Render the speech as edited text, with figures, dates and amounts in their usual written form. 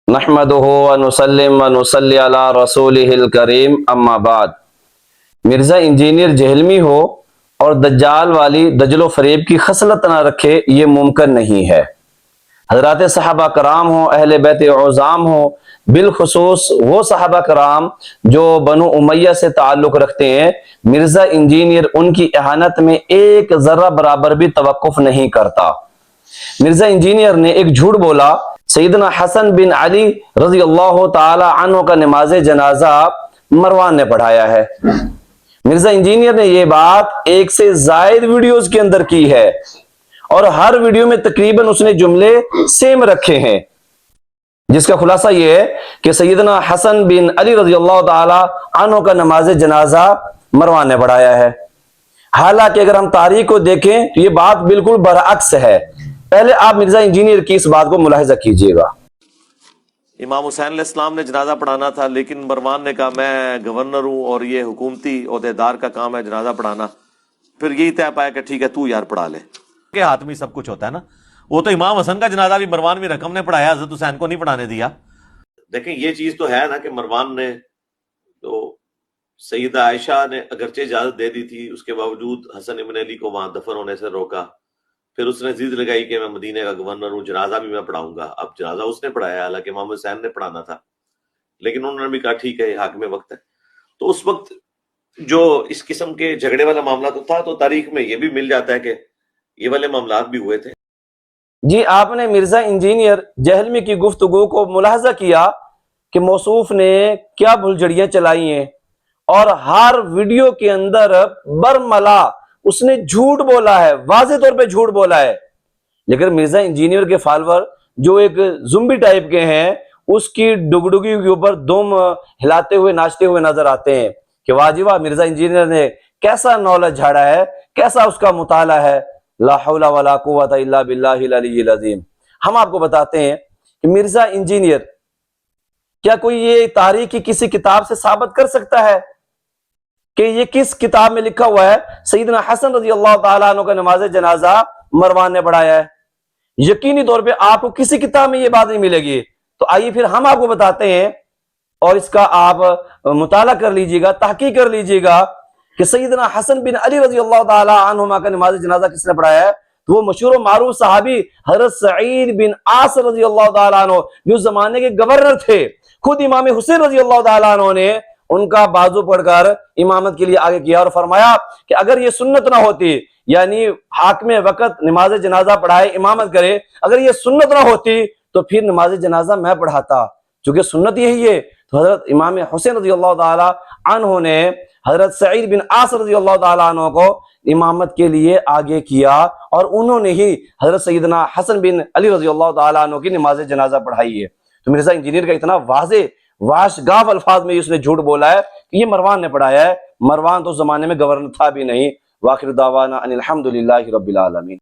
نحمدہ ونسلم ونصلی علی رسولہ الکریم اما بعد۔ مرزا انجینئر جہلمی ہو اور دجال والی دجل و فریب کی خصلت نہ رکھے، یہ ممکن نہیں ہے۔ حضرات صحابہ کرام ہوں، اہل بیت عظام ہوں، بالخصوص وہ صحابہ کرام جو بنو امیہ سے تعلق رکھتے ہیں، مرزا انجینئر ان کی اہانت میں ایک ذرہ برابر بھی توقف نہیں کرتا۔ مرزا انجینئر نے ایک جھوٹ بولا، سیدنا حسن بن علی رضی اللہ تعالی عنہ کا نماز جنازہ مروان نے پڑھایا ہے۔ مرزا انجینئر نے یہ بات ایک سے زائد ویڈیوز کے اندر کی ہے، اور ہر ویڈیو میں تقریباً اس نے جملے سیم رکھے ہیں، جس کا خلاصہ یہ ہے کہ سیدنا حسن بن علی رضی اللہ تعالی عنہ کا نماز جنازہ مروان نے پڑھایا ہے۔ حالانکہ اگر ہم تاریخ کو دیکھیں تو یہ بات بالکل برعکس ہے۔ پہلے آپ مرزا انجینئر کی اس بات کو ملاحظہ کیجئے گا۔ امام حسین علیہ السلام نے جنازہ پڑھانا تھا، لیکن مروان نے کہا میں گورنر ہوں اور یہ حکومتی عہدیدار کا کام ہے جنازہ پڑھانا۔ پھر یہی طے پایا کہ ٹھیک ہے تو یار پڑھا لے، کہ ہاتھ میں سب کچھ ہوتا ہے نا۔ وہ تو امام حسن کا جنازہ بھی مروان بھی رقم نے پڑھایا، حضرت حسین کو نہیں پڑھانے دیا۔ دیکھیں یہ چیز تو ہے نا کہ مروان نے تو سیدہ عائشہ نے اگرچہ اجازت دے دی تھی، اس کے باوجود حسن ابن علی کو وہاں دفن ہونے سے روکا۔ پھر اس نے ضد لگائی کہ میں مدینے کا گورنر ہوں، جنازہ بھی میں پڑھاؤں گا۔ اب جنازہ اس نے پڑھایا، حالانکہ امام حسین نے پڑھانا تھا، لیکن انہوں نے بھی کہا ٹھیک ہے حاکم وقت ہے۔ تو اس وقت جو اس قسم کے جھگڑے والا معاملہ تو تھا، تو تاریخ میں یہ بھی مل جاتا ہے کہ یہ والے معاملات بھی ہوئے تھے۔ جی آپ نے مرزا انجینئر جہلمی کی گفتگو کو ملاحظہ کیا کہ موصوف نے کیا بھلجڑیاں چلائی ہیں، اور ہر ویڈیو کے اندر برملا اس نے جھوٹ بولا ہے، واضح طور پہ جھوٹ بولا ہے۔ لیکن مرزا انجینئر کے فالوور جو ایک زمبی ٹائپ کے ہیں، اس کی ڈگڈگی کے اوپر دم ہلاتے ہوئے ناچتے ہوئے نظر آتے ہیں کہ واہ جی واہ، مرزا انجینئر نے کیسا نالج جھاڑا ہے، کیسا اس کا مطالعہ ہے۔ لا حول ولا قوت الا باللہ العلی العظیم۔ ہم آپ کو بتاتے ہیں کہ مرزا انجینئر کیا کوئی یہ تاریخ کی کسی کتاب سے ثابت کر سکتا ہے کہ یہ کس کتاب میں لکھا ہوا ہے سیدنا حسن رضی اللہ تعالیٰ عنہ کا نماز جنازہ مروان نے پڑھایا ہے؟ یقینی طور پہ آپ کو کسی کتاب میں یہ بات نہیں ملے گی۔ تو آئیے پھر ہم آپ کو بتاتے ہیں، اور اس کا آپ مطالعہ کر لیجئے گا، تحقیق کر لیجئے گا کہ سیدنا حسن بن علی رضی اللہ تعالی عنہما کا نماز جنازہ کس نے پڑھایا ہے۔ تو وہ مشہور و معروف صحابی حضرت سعید بن عاص رضی اللہ تعالی عنہ، جو زمانے کے گورنر تھے، خود امام حسین رضی اللہ تعالی عنہ نے ان کا بازو پڑھ کر امامت کے لیے آگے کیا، اور فرمایا کہ اگر یہ سنت نہ ہوتی، یعنی حاکم وقت نماز جنازہ پڑھائے، امامت کرے، اگر یہ سنت نہ ہوتی تو پھر نماز جنازہ میں پڑھاتا، چونکہ سنت یہی ہے۔ تو حضرت امام حسین رضی اللہ تعالی عنہ نے حضرت سعید بن عاص رضی اللہ تعالی عنہ کو امامت کے لیے آگے کیا، اور انہوں نے ہی حضرت سیدنا حسن بن علی رضی اللہ تعالی عنہ کی نماز جنازہ پڑھائی ہے۔ تو مرزا انجینئر کا اتنا واضح واشگاف الفاظ میں اس نے جھوٹ بولا ہے کہ یہ مروان نے پڑھایا ہے۔ مروان تو زمانے میں گورنر تھا بھی نہیں۔ وآخر دعوانا ان الحمدللہ رب العالمین۔